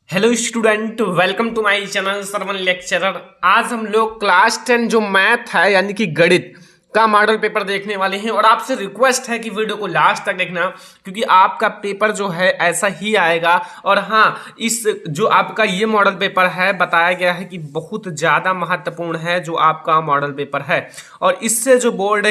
Hello student, welcome to my channel Sarvan lecturer. आज हम लोग क्लास 10 जो मैथ है यानी कि गणित का मॉडल पेपर देखने वाले हैं और आपसे रिक्वेस्ट है कि वीडियो को लास्ट तक देखना, क्योंकि आपका पेपर जो है ऐसा ही आएगा। और हाँ, इस जो आपका ये मॉडल पेपर है बताया गया है कि बहुत ज़्यादा महत्वपूर्ण है जो आपका मॉडल पेपर है, और इससे जो बोर्ड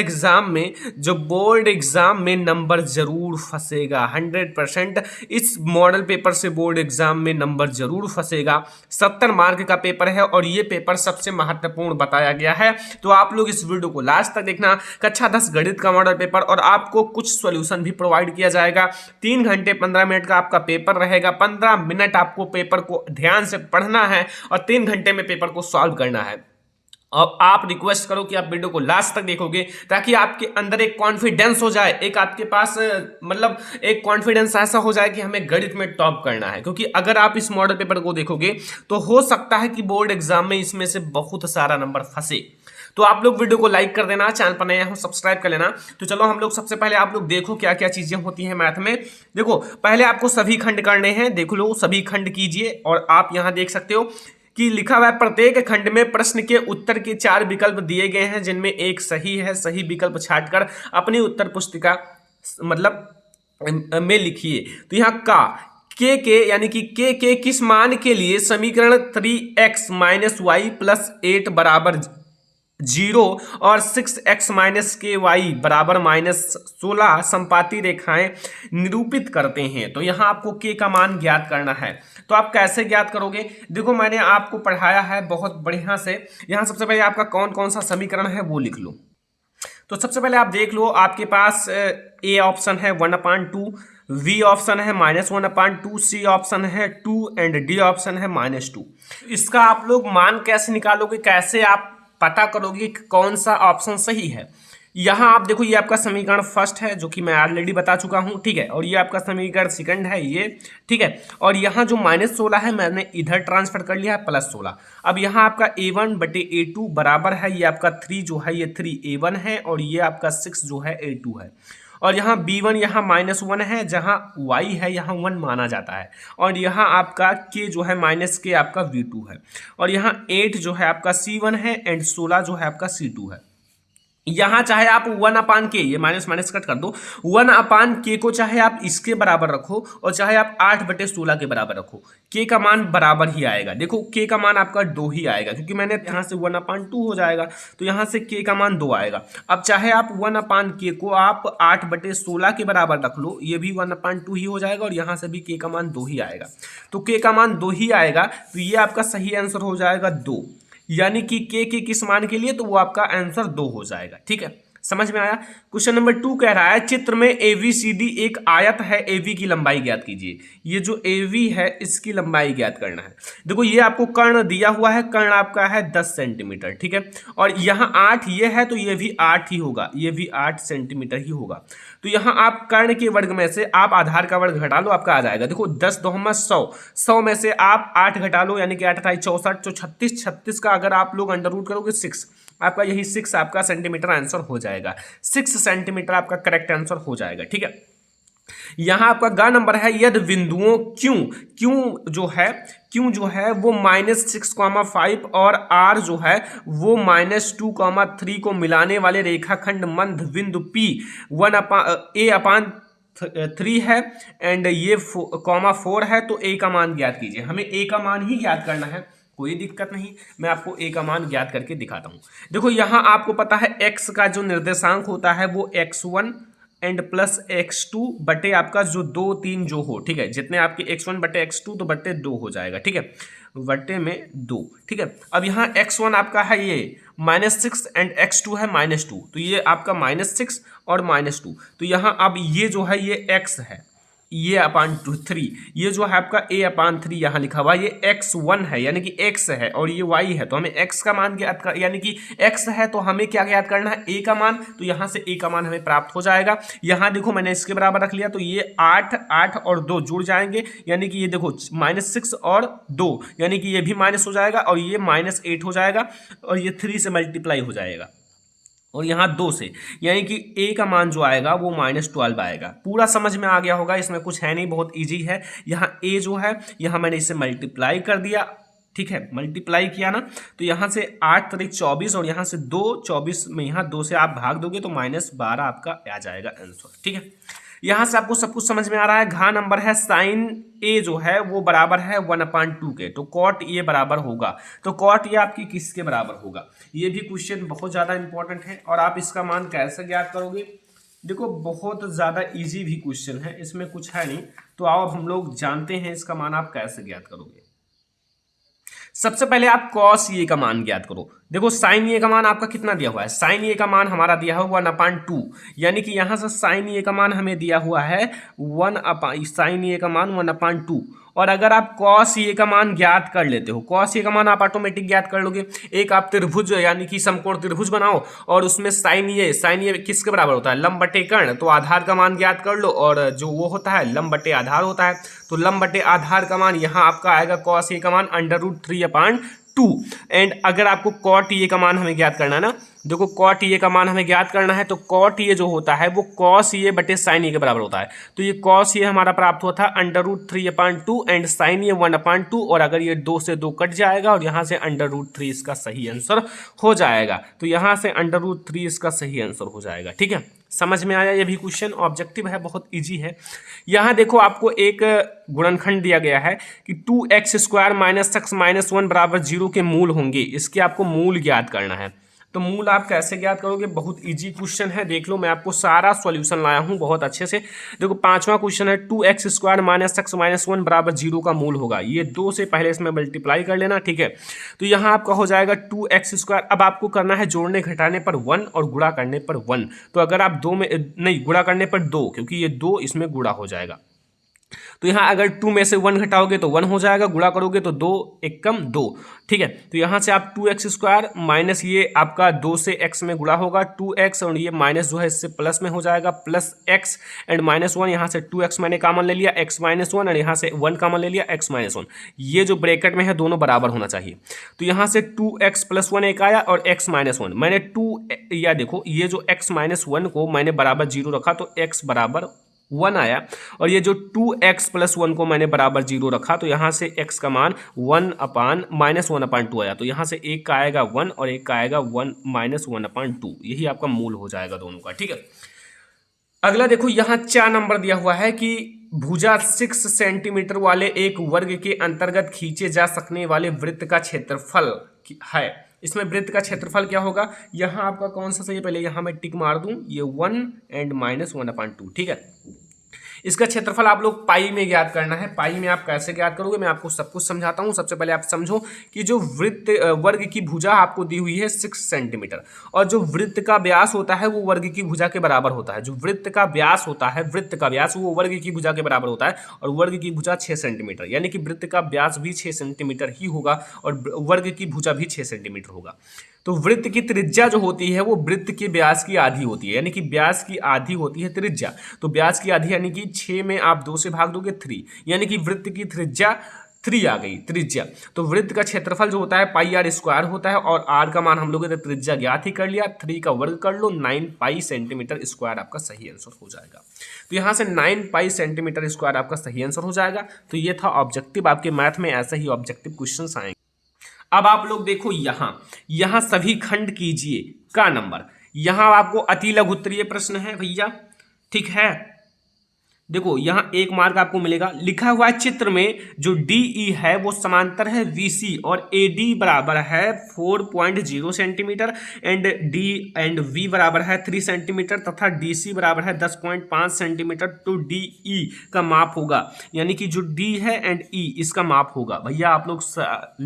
एग्जाम में नंबर जरूर फंसेगा। 100% इस मॉडल पेपर से बोर्ड एग्जाम में नंबर जरूर फंसेगा। 70 मार्क का पेपर है और ये पेपर सबसे महत्वपूर्ण बताया गया है। तो आप लोग इस वीडियो को लास्ट तक देखना। कक्षा 10 गणित का मॉडल पेपर, और आपको कुछ सॉल्यूशन भी प्रोवाइड किया जाएगा। 3 घंटे 15 मिनट का आपका पेपर रहेगा। 15 मिनट आपको पेपर को ध्यान से पढ़ना है और 3 घंटे में पेपर को सॉल्व करना है। अब आप रिक्वेस्ट करो कि आप वीडियो को लास्ट तक देखोगे ताकि आपके अंदर एक कॉन्फिडेंस हो जाए, एक आपके पास एक कॉन्फिडेंस ऐसा हो जाए कि हमें गणित में टॉप करना है। क्योंकि अगर आप इस मॉडल पेपर को देखोगे तो हो सकता है कि बोर्ड एग्जाम में इसमें से बहुत सारा नंबर फंसे। तो आप लोग वीडियो को लाइक कर देना, चैनल पर नए हो सब्सक्राइब कर लेना। तो चलो हम लोग सबसे पहले आप लोग देखो क्या क्या चीजें होती हैं मैथ में। देखो, पहले आपको सभी खंड करने हैं। देख लो, सभी खंड कीजिए और आप यहां देख सकते हो कि लिखा हुआ है प्रत्येक खंड में प्रश्न के उत्तर के 4 विकल्प दिए गए हैं जिनमें एक सही है। सही विकल्प छांटकर अपनी उत्तर पुस्तिका में लिखिए। तो यहाँ के यानी कि के किस मान के लिए समीकरण 3x - y + 8 बराबर 0 और 6x - ky बराबर -16 संपाती रेखाएं निरूपित करते हैं। तो यहां आपको के का मान ज्ञात करना है। तो आप कैसे ज्ञात करोगे? देखो, मैंने आपको पढ़ाया है बहुत बढ़िया से। यहां सबसे पहले आपका कौन कौन सा समीकरण है वो लिख लो। तो सबसे पहले आप देख लो, आपके पास ए ऑप्शन है 1/2, बी ऑप्शन है -1/2, सी ऑप्शन है 2 एंड डी ऑप्शन है -2। इसका आप लोग मान कैसे निकालोगे, कैसे आप पता करोगे कि कौन सा ऑप्शन सही है? यहां आप देखो, ये आपका समीकरण फर्स्ट है जो कि मैं ऑलरेडी बता चुका हूं, ठीक है। और ये आपका समीकरण सेकंड है ये, ठीक है। और यहां जो -16 है मैंने इधर ट्रांसफर कर लिया है +16। अब यहां आपका a1/a2 बराबर है, ये आपका 3 जो है ये 3a1 है, और ये आपका 6 जो है a2 है। और यहाँ b1 यहाँ -1 है, जहाँ y है यहाँ 1 माना जाता है। और यहाँ आपका k जो है -k आपका v2 है। और यहाँ 8 जो है आपका c1 है एंड 16 जो है आपका c2 है। यहां चाहे आप 1/k, ये माइनस माइनस कट कर दो, 1/k को चाहे आप इसके बराबर रखो और चाहे आप 8/16 के बराबर रखो, k का मान बराबर ही आएगा। देखो, k का मान आपका 2 ही आएगा, क्योंकि मैंने यहां से 1/2 हो जाएगा तो यहां से k का मान 2 आएगा। अब चाहे आप 1/k को आप 8/16 के बराबर रख लो, ये भी 1/2 ही हो जाएगा और यहां से भी k का मान 2 ही आएगा। तो k का मान 2 ही आएगा, तो ये आपका सही आंसर हो जाएगा 2। यानी कि के किस मान के लिए, तो वो आपका आंसर 2 हो जाएगा। ठीक है, समझ में आया? क्वेश्चन नंबर 2 कह रहा है चित्र में ABCD एक आयत है, AB की लंबाई ज्ञात कीजिए। ये जो AB है इसकी लंबाई ज्ञात करना है। देखो, ये आपको कर्ण दिया हुआ है, कर्ण आपका है 10 सेंटीमीटर, ठीक है। और यहाँ 8 ये है तो ये भी 8 ही होगा, ये भी 8 सेंटीमीटर ही होगा। तो यहाँ आप कर्ण के वर्ग में से आप आधार का वर्ग घटा लो, आपका आ जाएगा। देखो, 10 2 100, 100 में से आप 8 घटा लो, यानी कि 8 8 64, तो 36, 36 का अगर आप लोग अंडर रूट करोगे 6, आपका यही 6 आपका सेंटीमीटर आंसर हो जाएगा। 6 सेंटीमीटर आपका करेक्ट आंसर हो जाएगा, ठीक है। यहां आपका ग नंबर है, यदि बिंदुओं क्यों जो है वो -6,5 और R जो है वो -2,3 को मिलाने वाले रेखाखंड मध्य बिंदु P 1/a/3 है एंड ये 4 है, तो a का मान ज्ञात कीजिए। हमें a का मान ही ज्ञात करना है, कोई दिक्कत नहीं, मैं आपको a का मान ज्ञात करके दिखाता हूं। देखो, यहां आपको पता है x का जो निर्देशांक होता है वो x1 एंड प्लस x2 बटे आपका जो 2 3 जो हो, ठीक है। जितने आपके x1 बटे x2 तो बटे 2 हो जाएगा, ठीक है, बटे में 2, ठीक है। अब यहाँ x1 आपका है ये -6 एंड x2 है -2, तो ये आपका -6 और -2, तो यहाँ अब ये जो है ये x है, ये /3, ये जो है आपका a/3 यहाँ लिखा हुआ, ये x1 है यानी कि x है, और ये y है, तो हमें x का मान ज्ञात कर, यानी कि x है तो हमें क्या ज्ञात करना है, a का मान। तो यहाँ से a का मान हमें प्राप्त हो जाएगा। यहाँ देखो, मैंने इसके बराबर रख लिया, तो ये 8 8 और 2 जुड़ जाएंगे, यानी कि ये देखो -6 और 2, यानी कि ये भी माइनस हो जाएगा और ये -8 हो जाएगा और ये 3 से मल्टीप्लाई हो जाएगा। और यहाँ 2 से, यानी कि a का मान जो आएगा वो -12 आएगा। पूरा समझ में आ गया होगा, इसमें कुछ है नहीं, बहुत इजी है। यहाँ a जो है, यहाँ मैंने इसे मल्टीप्लाई कर दिया, ठीक है, मल्टीप्लाई किया ना, तो यहाँ से 8 तारीख 24 और यहाँ से 2, 24 में यहाँ 2 से आप भाग दोगे तो -12 आपका आ जाएगा आंसर, ठीक है। यहाँ से आपको सब कुछ समझ में आ रहा है। घा नंबर है साइन ए जो है वो बराबर है 1/2 के, तो कॉट ए बराबर होगा, तो कॉट ए आपकी किसके बराबर होगा? ये भी क्वेश्चन बहुत ज़्यादा इंपॉर्टेंट है। और आप इसका मान कैसे ज्ञात करोगे? देखो बहुत ज़्यादा इजी भी क्वेश्चन है, इसमें कुछ है नहीं। तो आओ अब हम लोग जानते हैं इसका मान आप कैसे ज्ञात करोगे। सबसे पहले आप कॉस ए का मान ज्ञात करो। देखो साइन ए का मान आपका कितना दिया हुआ है? साइन ए का मान हमारा दिया हुआ 1/2, यानी कि यहाँ से साइन ए का मान हमें दिया हुआ है साइन ए का मान 1/2। और अगर आप कॉस ए का मान ज्ञात कर लेते हो, कॉस ए का मान आप ऑटोमेटिक ज्ञात कर लोगे। एक आप त्रिभुज यानी कि समकोण त्रिभुज बनाओ और उसमें साइन ए किसके बराबर होता है? लंब बटे कर्ण, तो आधार का मान ज्ञात कर लो, और जो वो होता है लंब बटे आधार होता है, तो लंब बटे आधार का मान यहाँ आपका आएगा कॉस ए का मान √3/2। एंड अगर आपको कॉट ए का मान हमें ज्ञात करना है ना, देखो कॉट ए का मान हमें ज्ञात करना है, तो कॉट ए जो होता है वो कॉस ए बटे साइन ए के बराबर होता है। तो ये कॉस ए हमारा प्राप्त हुआ था √3/2 एंड साइन ए 1/2, और अगर ये 2 से 2 कट जाएगा और यहाँ से √3 इसका सही आंसर हो जाएगा। तो यहाँ से √3 इसका सही आंसर हो जाएगा, ठीक है। समझ में आया? ये भी क्वेश्चन ऑब्जेक्टिव है, बहुत इजी है। यहाँ देखो आपको एक गुणनखंड दिया गया है कि 2x² - x - 1 = 0 के मूल होंगे, इसके आपको मूल ज्ञात करना है। तो मूल आप कैसे ज्ञात करोगे? बहुत इजी क्वेश्चन है, देख लो मैं आपको सारा सॉल्यूशन लाया हूँ बहुत अच्छे से। देखो 5वां क्वेश्चन है 2x² - x - 1 = 0 का मूल होगा। ये 2 से पहले इसमें मल्टीप्लाई कर लेना, ठीक है। तो यहाँ आपका हो जाएगा 2x²। अब आपको करना है जोड़ने घटाने पर 1 और गुणा करने पर 1। तो अगर आप 2 में नहीं, गुणा करने पर 2, क्योंकि ये 2 इसमें गुणा हो जाएगा। तो यहाँ अगर 2 में से 1 घटाओगे तो 1 हो जाएगा, गुणा करोगे तो 2 एक कम 2, ठीक है। तो यहाँ से आप 2x² माइनस ये आपका 2 से x में गुणा होगा 2x, और ये माइनस जो है इससे प्लस में हो जाएगा प्लस x एंड -1। यहाँ से 2x मैंने कॉमन ले लिया, x - 1, और यहाँ से 1 कॉमन ले लिया, x - 1। ये जो ब्रैकेट में है दोनों बराबर होना चाहिए। तो यहाँ से 2x + 1 एक आया और x - 1 मैंने 2, या देखो ये जो x - 1 को मैंने बराबर 0 रखा तो x = 1 आया, और ये जो 2x + 1 को मैंने बराबर 0 रखा तो यहाँ से x का मान -1/2 आया। तो यहाँ से एक का आएगा 1 और एक का आएगा 1 - 1/2, यही आपका मूल हो जाएगा दोनों का, ठीक है। अगला देखो यहाँ 4 नंबर दिया हुआ है कि भुजा 6 सेंटीमीटर वाले एक वर्ग के अंतर्गत खींचे जा सकने वाले वृत्त का क्षेत्रफल है। इसमें वृत्त का क्षेत्रफल क्या होगा? यहाँ आपका कौन सा सही है? पहले यहाँ मैं टिक मार दूं, ये 1 एंड -1/2, ठीक है। इसका क्षेत्रफल आप लोग पाई में ज्ञात करना है। पाई में आप कैसे ज्ञात करोगे मैं आपको सब कुछ समझाता हूँ। सबसे पहले आप समझो कि जो वृत्त वर्ग की भुजा आपको दी हुई है 6 सेंटीमीटर, और जो वृत्त का व्यास होता है वो वर्ग की भुजा के बराबर होता है। जो वृत्त का व्यास होता है, वृत्त का व्यास वो वर्ग की भुजा के बराबर होता है, और वर्ग की भुजा 6 सेंटीमीटर, यानी कि वृत्त का व्यास भी 6 सेंटीमीटर ही होगा और वर्ग की भुजा भी 6 सेंटीमीटर होगा। तो वृत्त की त्रिज्या जो होती है वो वृत्त के व्यास की आधी होती है, यानी कि व्यास की आधी होती है त्रिज्या। तो व्यास की आधी यानी कि 6 में आप 2 से भाग दोगे 3, यानी कि वृत्त की त्रिज्या 3 आ गई त्रिज्या। तो वृत्त का क्षेत्रफल जो होता है πr² होता है, और r का मान हम लोगों ने त्रिज्या ज्ञात ही कर लिया, 3 का वर्ग कर लो, 9 पाई सेंटीमीटर स्क्वायर आपका सही आंसर हो जाएगा। तो यहाँ से 9 पाई सेंटीमीटर स्क्वायर आपका सही आंसर हो जाएगा। तो ये था ऑब्जेक्टिव, आपके मैथ में ऐसे ही ऑब्जेक्टिव क्वेश्चन आएंगे। अब आप लोग देखो यहाँ सभी खंड कीजिए का नंबर, यहाँ आपको अति लघु उत्तरीय प्रश्न है भैया, ठीक है। देखो यहाँ 1 मार्क आपको मिलेगा। लिखा हुआ चित्र में जो DE है वो समांतर है VC, और AD बराबर है 4.0 centimetre and D and V बराबर है 3 सेंटीमीटर तथा DC बराबर है 10.5 सेंटीमीटर। तो DE का माप होगा, यानी कि जो D है एंड E इसका माप होगा। भैया आप लोग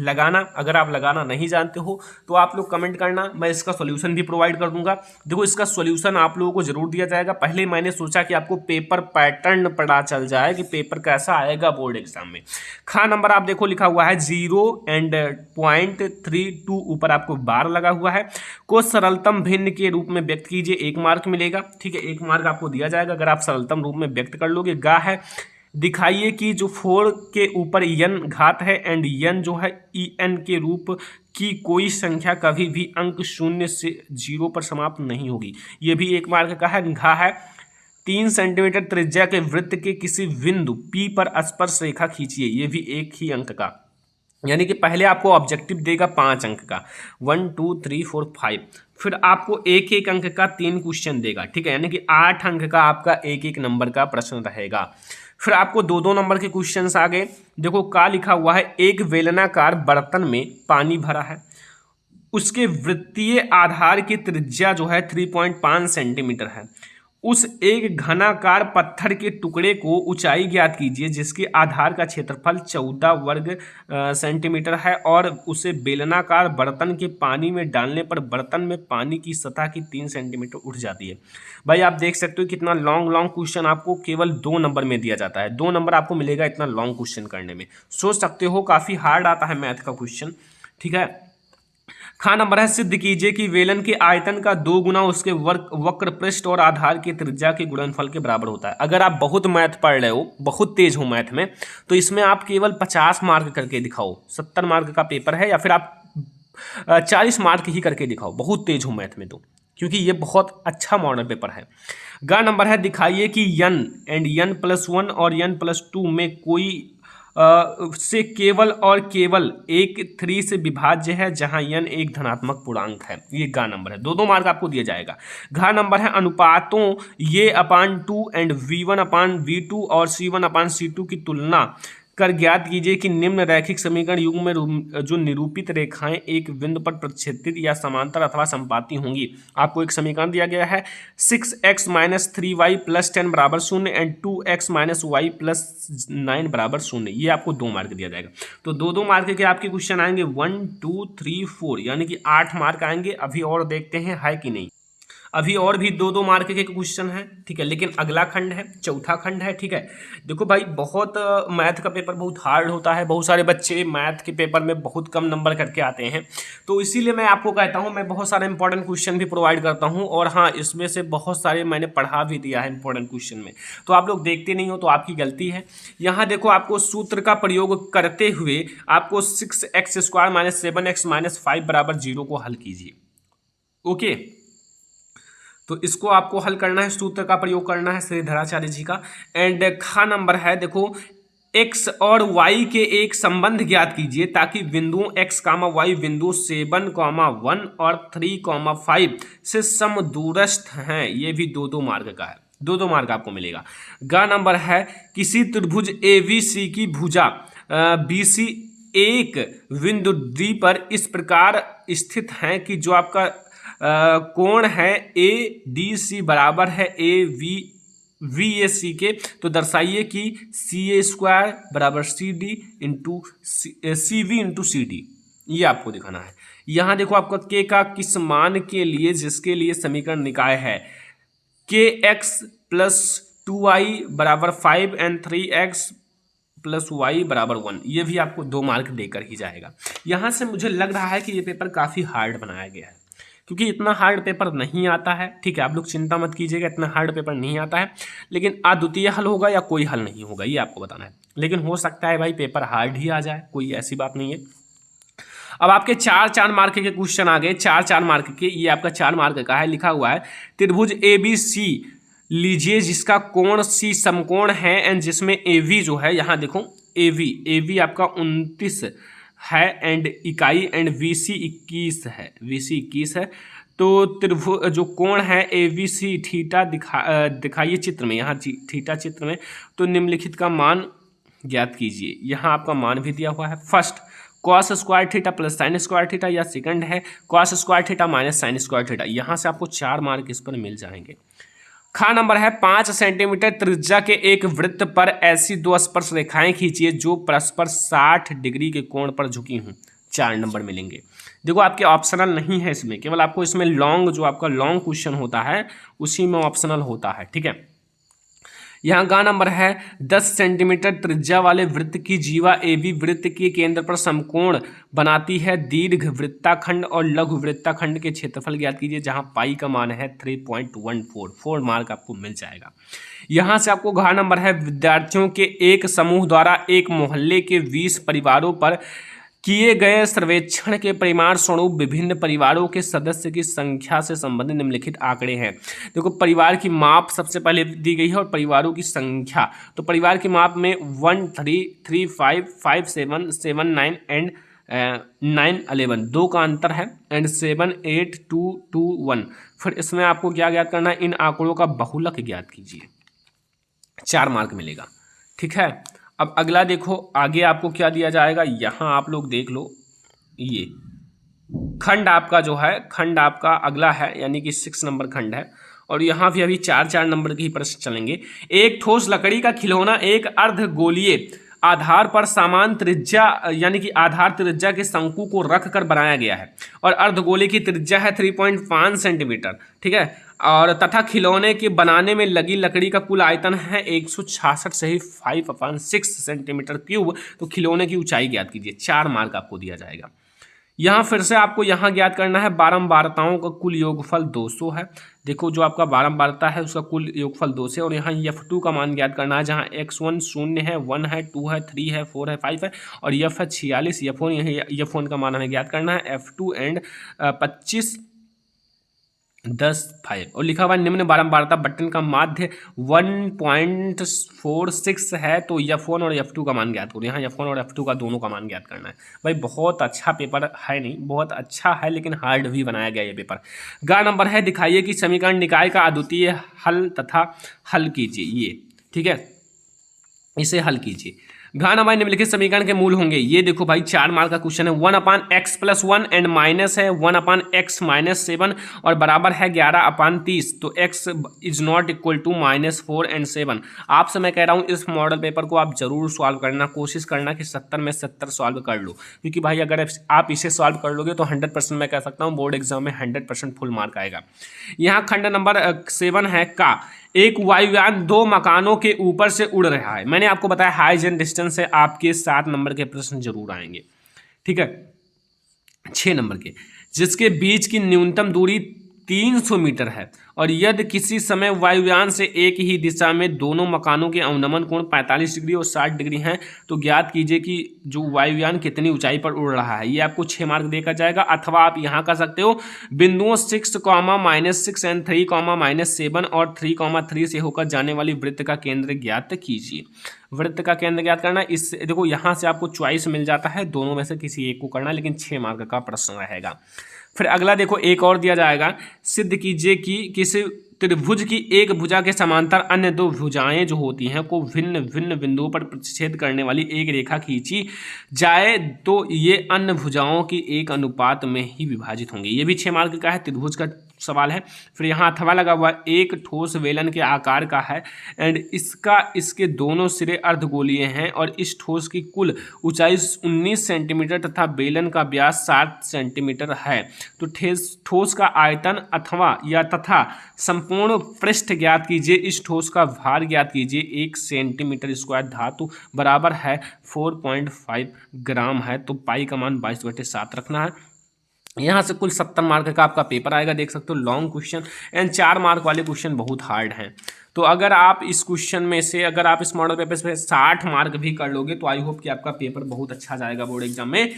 लगाना, अगर आप लगाना नहीं जानते हो तो आप लोग कमेंट करना, मैं इसका सोल्यूशन भी प्रोवाइड कर दूंगा। देखो इसका सोल्यूशन आप लोगों को जरूर दिया जाएगा। पहले मैंने सोचा कि आपको पेपर पैटर्न पता चल जाए कि पेपर कैसा आएगा बोर्ड एग्जाम में। खा नंबर आप देखो लिखा हुआ है 0 एंड 0.32, ऊपर आपको बार लगा हुआ है। को सरलतम भिन्न के रूप में व्यक्त कीजिए, 1 मार्क मिलेगा, ठीक है। 1 मार्क आपको दिया जाएगा अगर आप सरलतम रूप में व्यक्त कर लोगे। गा है दिखाइए कि जो 4 के ऊपर n घात है एंड n जो है en के रूप कि कोई संख्या कभी भी अंक 0 से 0 पर समाप्त नहीं होगी। ये भी 1 मार्क का है। घ है 3 सेंटीमीटर त्रिज्या के वृत्त के किसी बिंदु P पर स्पर्श रेखा खींचिए। ये भी 1 ही अंक का, यानी कि पहले आपको ऑब्जेक्टिव देगा 5 अंक का, 1 2 3 4 5, फिर आपको 1 अंक का 3 क्वेश्चन देगा, ठीक है, यानी कि 8 अंक का आपका 1 नंबर का प्रश्न रहेगा। फिर आपको 2 नंबर के क्वेश्चन आ गए। देखो का लिखा हुआ है, एक बेलनाकार बर्तन में पानी भरा है, उसके वृत्तीय आधार की त्रिज्या जो है 3.5 सेंटीमीटर है। उस एक घनाकार पत्थर के टुकड़े को ऊंचाई ज्ञात कीजिए जिसके आधार का क्षेत्रफल 14 वर्ग सेंटीमीटर है और उसे बेलनाकार बर्तन के पानी में डालने पर बर्तन में पानी की सतह की 3 सेंटीमीटर उठ जाती है। भाई आप देख सकते हो कितना लॉन्ग क्वेश्चन आपको केवल 2 नंबर में दिया जाता है। 2 नंबर आपको मिलेगा इतना लॉन्ग क्वेश्चन करने में। सोच सकते हो काफ़ी हार्ड आता है मैथ का क्वेश्चन, ठीक है। खा नंबर है, सिद्ध कीजिए कि वेलन के आयतन का 2 गुना उसके वक्र पृष्ठ और आधार की त्रिज्या के गुणनफल के बराबर होता है। अगर आप बहुत मैथ पढ़ रहे हो, बहुत तेज हो मैथ में, तो इसमें आप केवल 50 मार्क करके दिखाओ। 70 मार्क का पेपर है, या फिर आप 40 मार्क ही करके दिखाओ, बहुत तेज हो मैथ में तो, क्योंकि ये बहुत अच्छा मॉडल पेपर है। ग नंबर है, दिखाइए कि n एंड n+1 और n+2 में कोई से केवल और केवल एक 3 से विभाज्य है जहां n एक धनात्मक पूर्णांक है। ये गा नंबर है, 2 मार्क आपको दिया जाएगा। घा नंबर है, अनुपातों ये अपान 2 एंड v1/v2 और c1/c2 की तुलना कर ज्ञात कीजिए कि निम्न रैखिक समीकरण युग में जो निरूपित रेखाएं एक बिंदु पर प्रतिच्छेदित या समांतर अथवा संपाती होंगी। आपको एक समीकरण दिया गया है, 6x - 3y + 10 = 0 and 2x - y + 9 = 0। ये आपको 2 मार्क दिया जाएगा। तो 2 मार्क के आपके क्वेश्चन आएंगे 1 2 3 4, यानी कि 8 मार्क आएंगे। अभी और देखते हैं है कि नहीं। अभी और भी 2 मार्क के क्वेश्चन हैं, ठीक है, लेकिन अगला खंड है, चौथा खंड है, ठीक है। देखो भाई, बहुत मैथ का पेपर बहुत हार्ड होता है, बहुत सारे बच्चे मैथ के पेपर में बहुत कम नंबर करके आते हैं, तो इसीलिए मैं आपको कहता हूं मैं बहुत सारे इंपॉर्टेंट क्वेश्चन भी प्रोवाइड करता हूं। और हाँ, इसमें से बहुत सारे मैंने पढ़ा भी दिया है इंपॉर्टेंट क्वेश्चन में, तो आप लोग देखते नहीं हो तो आपकी गलती है। यहाँ देखो, आपको सूत्र का प्रयोग करते हुए आपको 6x² - 7x - 5 = 0 को हल कीजिए। ओके, तो इसको आपको हल करना है, सूत्र का प्रयोग करना है श्रीधराचार्य जी का। एंड खा नंबर है, देखो x और y के एक संबंध ज्ञात कीजिए ताकि बिंदुओं x, y बिंदु 7, 1 और 3, 5 से समदूरस्थ हैं। ये भी 2 मार्क का है, 2 मार्क आपको मिलेगा। ग नंबर है, किसी त्रिभुज ABC की भुजा BC एक बिंदु D पर इस प्रकार स्थित है कि जो आपका कोण है ADC बराबर है AVAC के, तो दर्शाइए कि CA² = CD × CV × CD। ये आपको दिखाना है। यहाँ देखो, आपका K का किस मान के लिए जिसके लिए समीकरण निकाय है, KX + 2y = 5 and 3x + y = 1। ये भी आपको 2 मार्क देकर ही जाएगा। यहाँ से मुझे लग रहा है कि ये पेपर काफ़ी हार्ड बनाया गया है, क्योंकि इतना हार्ड पेपर नहीं आता है, ठीक है। आप लोग चिंता मत कीजिएगा, इतना हार्ड पेपर नहीं आता है, लेकिन अद्वितीय हल होगा या कोई हल नहीं होगा, ये आपको बताना है। लेकिन हो सकता है भाई पेपर हार्ड ही आ जाए, कोई ऐसी बात नहीं है। अब आपके 4 मार्क के क्वेश्चन आ गए, 4 मार्क के। ये आपका 4 मार्क का है, लिखा हुआ है, त्रिभुज ABC लीजिए जिसका कोण C समकोण है एंड जिसमें AV जो है, यहाँ देखो AV आपका 29 है एंड इकाई एंड VC 21 है, VC 21 है। तो त्रिभुज जो कोण है ABC थीटा दिखाइए चित्र में, यहाँ थीटा चित्र में, तो निम्नलिखित का मान ज्ञात कीजिए। यहाँ आपका मान भी दिया हुआ है। First cos² theta + sin² theta, या सेकंड है cos² थीटा - sin² थीटा। यहाँ से आपको 4 मार्क इस पर मिल जाएंगे। खा नंबर है, 5 सेंटीमीटर त्रिज्या के एक वृत्त पर ऐसी 2 स्पर्श रेखाएं खींचिए जो परस्पर 60 डिग्री के कोण पर झुकी हूं। 4 नंबर मिलेंगे। देखो, आपके ऑप्शनल नहीं है इसमें, केवल आपको इसमें लॉन्ग, जो आपका लॉन्ग क्वेश्चन होता है उसी में ऑप्शनल होता है, ठीक है। यहाँ गा नंबर है, 10 सेंटीमीटर त्रिज्या वाले वृत्त की जीवा AB वृत्त के केंद्र पर समकोण बनाती है। दीर्घ वृत्ताखंड और लघु वृत्ताखंड के क्षेत्रफल ज्ञात कीजिए जहाँ पाई का मान है 3.14। 4 मार्क आपको मिल जाएगा। यहाँ से आपको घा नंबर है, विद्यार्थियों के एक समूह द्वारा एक मोहल्ले के 20 परिवारों पर किए गए सर्वेक्षण के परिणाम स्वरूप विभिन्न परिवारों के सदस्य की संख्या से संबंधित निम्नलिखित आंकड़े हैं। देखो परिवार की माप सबसे पहले दी गई है और परिवारों की संख्या, तो परिवार की माप में 1 3 3 5 5 7 7 9 एंड 9 11 2 का अंतर है एंड 7 8 2 2 1। फिर इसमें आपको क्या ज्ञात करना है, इन आंकड़ों का बहुलक ज्ञात कीजिए, 4 मार्क मिलेगा। ठीक है, अब अगला देखो आगे आपको क्या दिया जाएगा, यहाँ आप लोग देख लो, ये खंड आपका जो है, खंड आपका अगला है यानी कि 6 नंबर खंड है और यहाँ भी अभी 4 नंबर के ही प्रश्न चलेंगे। एक ठोस लकड़ी का खिलौना एक अर्धगोलीय आधार पर समान त्रिज्या यानी कि आधार त्रिज्या के शंकु को रखकर बनाया गया है और अर्धगोले की त्रिज्या है 3.5 सेंटीमीटर। ठीक है, और तथा खिलौने के बनाने में लगी लकड़ी का कुल आयतन है 166 से ही 5/6 सेंटीमीटर क्यूब। तो खिलौने की ऊंचाई ज्ञात कीजिए, 4 मार्क आपको दिया जाएगा। यहाँ फिर से आपको यहाँ ज्ञात करना है बारंबारताओं का कुल योगफल 200 है। देखो जो आपका बारंबारता है उसका कुल योगफल 200 है और यहाँ F2 का मान ज्ञात करना है, जहाँ x1 0 है, 1 है, 2 है, 3 है, 4 है, 5 है और F है 46, F1 यही F1 का मान हमें ज्ञात करना है F2 एंड 25 10 5 और लिखा हुआ निम्न बारंबारता बटन का माध्य 1.46 है। तो F1 और F2 का मान ज्ञात करो, यहाँ F1 और F2 का दोनों का मान ज्ञात करना है। भाई बहुत अच्छा पेपर है, नहीं बहुत अच्छा है लेकिन हार्ड भी बनाया गया ये पेपर। गा नंबर है, दिखाइए कि समीकरण निकाय का अद्वितीय हल तथा हल कीजिए ये। ठीक है, इसे हल कीजिए। घ नंबर निम्नलिखित समीकरण के मूल होंगे, ये देखो भाई 4 मार्क का क्वेश्चन है। 1/x+1 एंड माइनस है 1/x-7 और बराबर है 11/30। तो x is not equal to -4 and 7। आपसे मैं कह रहा हूँ इस मॉडल पेपर को आप जरूर सॉल्व करना, कोशिश करना कि 70 में 70 सॉल्व कर लो, क्योंकि भाई अगर आप इसे सॉल्व कर लोगे तो 100% मैं कह सकता हूँ बोर्ड एग्जाम में 100% फुल मार्क आएगा। यहाँ खंड नंबर 7 है का एक वायुयान 2 मकानों के ऊपर से उड़ रहा है। मैंने आपको बताया हाइट एंड डिस्टेंस से आपके 7 नंबर के प्रश्न जरूर आएंगे। ठीक है, 6 नंबर के, जिसके बीच की न्यूनतम दूरी 300 मीटर है और यदि किसी समय वायुयान से एक ही दिशा में दोनों मकानों के अवनमन कोण 45 डिग्री और 60 डिग्री हैं, तो ज्ञात कीजिए कि जो वायुयान कितनी ऊंचाई पर उड़ रहा है। ये आपको 6 मार्क देखा जाएगा। अथवा आप यहाँ कर सकते हो बिंदुओं 6, -6 एंड 3, -7 और 3, से होकर जाने वाली वृत्त का केंद्र ज्ञात कीजिए। वृत्त का केंद्र ज्ञात करना, इस देखो यहाँ से आपको चॉइस मिल जाता है, दोनों में से किसी एक को करना, लेकिन 6 मार्क का प्रश्न रहेगा। फिर अगला देखो एक और दिया जाएगा, सिद्ध कीजिए कि किसी त्रिभुज की एक भुजा के समांतर अन्य 2 भुजाएं जो होती हैं को भिन्न भिन्न बिंदुओं पर प्रतिच्छेद करने वाली एक रेखा खींची जाए तो ये अन्य भुजाओं की एक अनुपात में ही विभाजित होंगी। ये भी 6 मार्क का है, त्रिभुज का सवाल है। फिर यहाँ अथवा लगा हुआ, एक ठोस बेलन के आकार का है एंड इसके दोनों सिरे अर्धगोलीय हैं और इस ठोस की कुल ऊंचाई 19 सेंटीमीटर तथा बेलन का व्यास 7 सेंटीमीटर है। तो ठोस का आयतन तथा संपूर्ण पृष्ठ ज्ञात कीजिए। इस ठोस का भार ज्ञात कीजिए। 1 सेंटीमीटर स्क्वायर धातु बराबर है 4.5 ग्राम है। तो पाई का मान 22/7 रखना है। यहाँ से कुल 70 मार्क का आपका पेपर आएगा, देख सकते हो लॉन्ग क्वेश्चन एंड 4 मार्क वाले क्वेश्चन बहुत हार्ड हैं। तो अगर आप इस क्वेश्चन में से अगर आप इस मॉडल पेपर से 60 मार्क भी कर लोगे तो आई होप कि आपका पेपर बहुत अच्छा जाएगा बोर्ड एग्जाम में।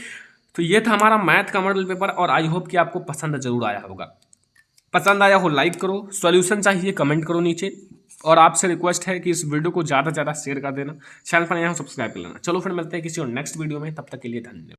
तो ये था हमारा मैथ का मॉडल पेपर और आई होप कि आपको पसंद जरूर आया होगा। पसंद आया हो लाइक करो, सॉल्यूशन चाहिए कमेंट करो नीचे, और आपसे रिक्वेस्ट है कि इस वीडियो को ज़्यादा से ज़्यादा शेयर कर देना, चैनल पर यहाँ सब्सक्राइब कर लेना। चलो फिर मिलते हैं किसी और नेक्स्ट वीडियो में, तब तक के लिए धन्यवाद।